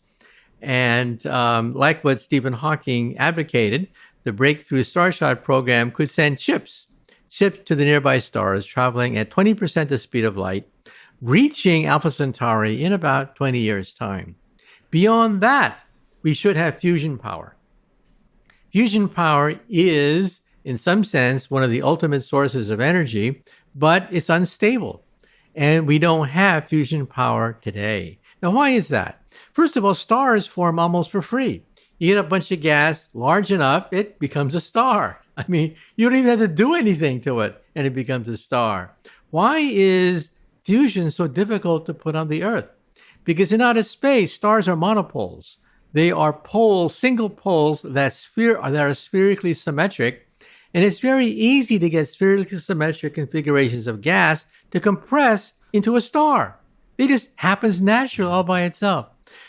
And like what Stephen Hawking advocated, the Breakthrough Starshot program could send ships to the nearby stars, traveling at 20% the speed of light, reaching Alpha Centauri in about 20 years' time. Beyond that, we should have fusion power. Fusion power is, in some sense, one of the ultimate sources of energy, but it's unstable. And we don't have fusion power today. Now, why is that? First of all, stars form almost for free. You get a bunch of gas large enough, it becomes a star. I mean, you don't even have to do anything to it, and it becomes a star. Why is fusion so difficult to put on the Earth? Because in outer space, stars are monopoles. They are single poles that are spherically symmetric, And it's very easy to get spherically symmetric configurations of gas to compress into a star. It just happens naturally all by itself.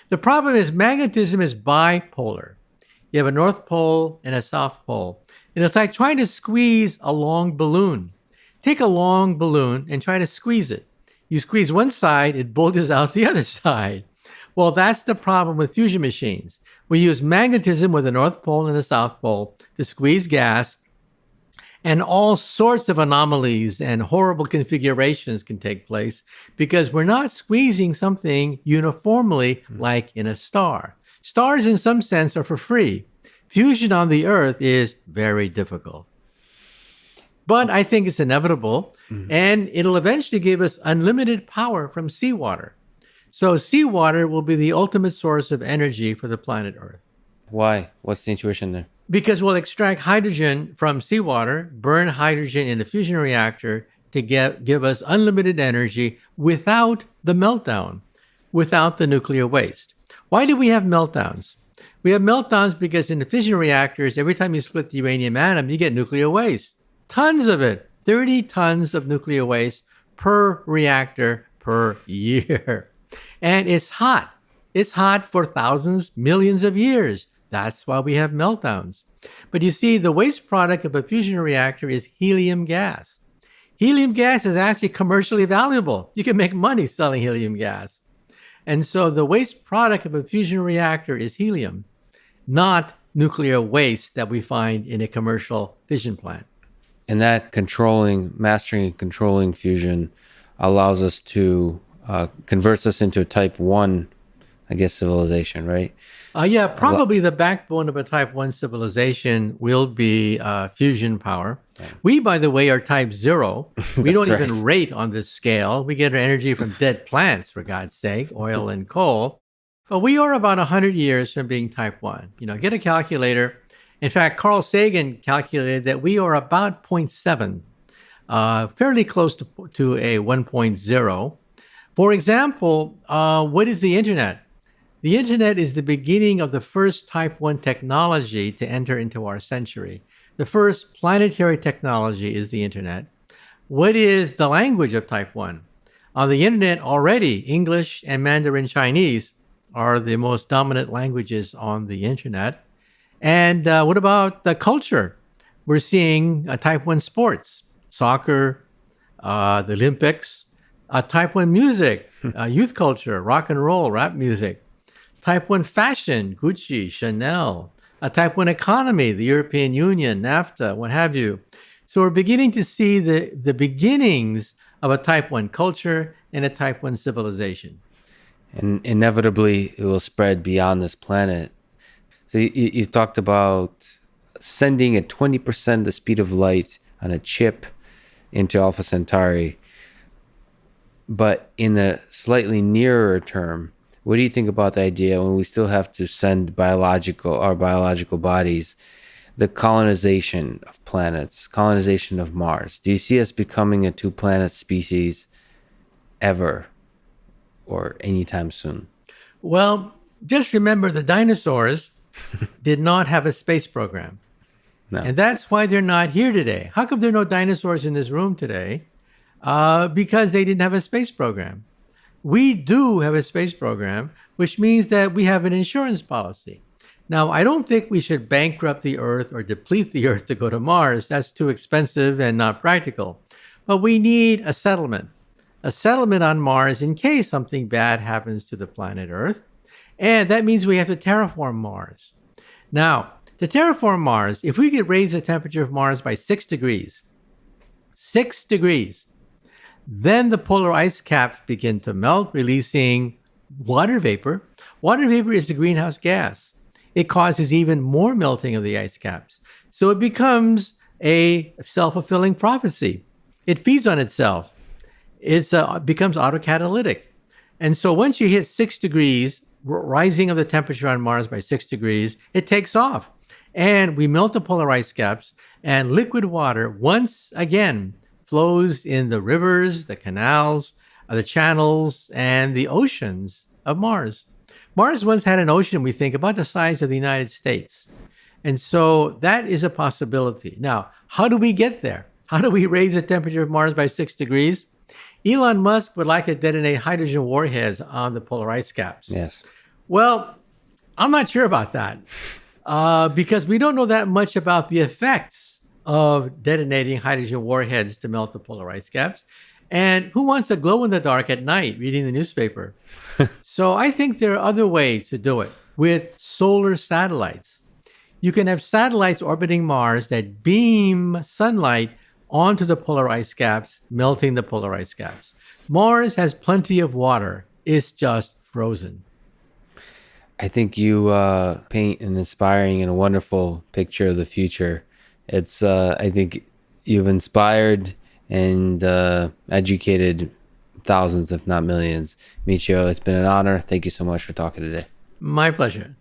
The problem is magnetism is bipolar. You have a North Pole and a South Pole. And it's like trying to squeeze a long balloon. Take a long balloon and try to squeeze it. You squeeze one side, it bulges out the other side. Well, that's the problem with fusion machines. We use magnetism with the North Pole and the South Pole to squeeze gas, and all sorts of anomalies and horrible configurations can take place because we're not squeezing something uniformly like in a star. Stars, in some sense, are for free. Fusion on the Earth is very difficult. But I think it's inevitable, and it'll eventually give us unlimited power from seawater. So seawater will be the ultimate source of energy for the planet Earth. Why? What's the intuition there? Because we'll extract hydrogen from seawater, burn hydrogen in a fusion reactor to give us unlimited energy without the meltdown, without the nuclear waste. Why do we have meltdowns? We have meltdowns because in the fission reactors, every time you split the uranium atom, you get nuclear waste. Tons of it. 30 tons of nuclear waste per reactor per year. And it's hot. It's hot for thousands, millions of years. That's why we have meltdowns. But you see, the waste product of a fusion reactor is helium gas. Helium gas is actually commercially valuable. You can make money selling helium gas. And so the waste product of a fusion reactor is helium, not nuclear waste that we find in a commercial fission plant. And that mastering and controlling fusion allows us to converts us into a type 1, I guess, civilization, right? Yeah, probably the backbone of a type 1 civilization will be fusion power. Right. We, by the way, are type 0. We don't That's even rate on this scale. We get our energy from dead plants, for God's sake, oil and coal. But we are about 100 years from being type 1. Get a calculator. In fact, Carl Sagan calculated that we are about 0.7, fairly close to a 1.0. For example, what is the internet? The internet is the beginning of the first type 1 technology to enter into our century. The first planetary technology is the internet. What is the language of type 1? On the internet already, English and Mandarin Chinese are the most dominant languages on the internet. And what about the culture? We're seeing type 1 sports, soccer, the Olympics, type 1 music, youth culture, rock and roll, rap music, type 1 fashion, Gucci, Chanel, a type 1 economy, the European Union, NAFTA, what have you. So we're beginning to see the beginnings of a type 1 culture and a type 1 civilization. And inevitably, it will spread beyond this planet. So you talked about sending at 20% the speed of light on a chip into Alpha Centauri. But in a slightly nearer term, what do you think about the idea when we still have to send our biological bodies, the colonization of planets, colonization of Mars? Do you see us becoming a 2-planet species ever or anytime soon? Well, just remember the dinosaurs did not have a space program. No. And that's why they're not here today. How come there are no dinosaurs in this room today? Because they didn't have a space program. We do have a space program, which means that we have an insurance policy. Now, I don't think we should bankrupt the Earth or deplete the Earth to go to Mars. That's too expensive and not practical. But we need a settlement on Mars in case something bad happens to the planet Earth. And that means we have to terraform Mars. Now, to terraform Mars, if we could raise the temperature of Mars by 6 degrees, then the polar ice caps begin to melt, releasing water vapor. Water vapor is the greenhouse gas. It causes even more melting of the ice caps. So it becomes a self-fulfilling prophecy. It feeds on itself. It becomes autocatalytic. And so once you hit 6 degrees, rising of the temperature on Mars by 6 degrees, it takes off. And we melt the polar ice caps, and liquid water once again flows in the rivers, the canals, the channels, and the oceans of Mars. Mars once had an ocean, we think, about the size of the United States. And so that is a possibility. Now, how do we get there? How do we raise the temperature of Mars by 6 degrees? Elon Musk would like to detonate hydrogen warheads on the polar ice caps. Yes. Well, I'm not sure about that because we don't know that much about the effects of detonating hydrogen warheads to melt the polar ice caps. And who wants to glow in the dark at night reading the newspaper? So I think there are other ways to do it with solar satellites. You can have satellites orbiting Mars that beam sunlight onto the polar ice caps, melting the polar ice caps. Mars has plenty of water. It's just frozen. I think you paint an inspiring and a wonderful picture of the future. It's I think you've inspired and educated thousands, if not millions. Michio, it's been an honor. Thank you so much for talking today. My pleasure.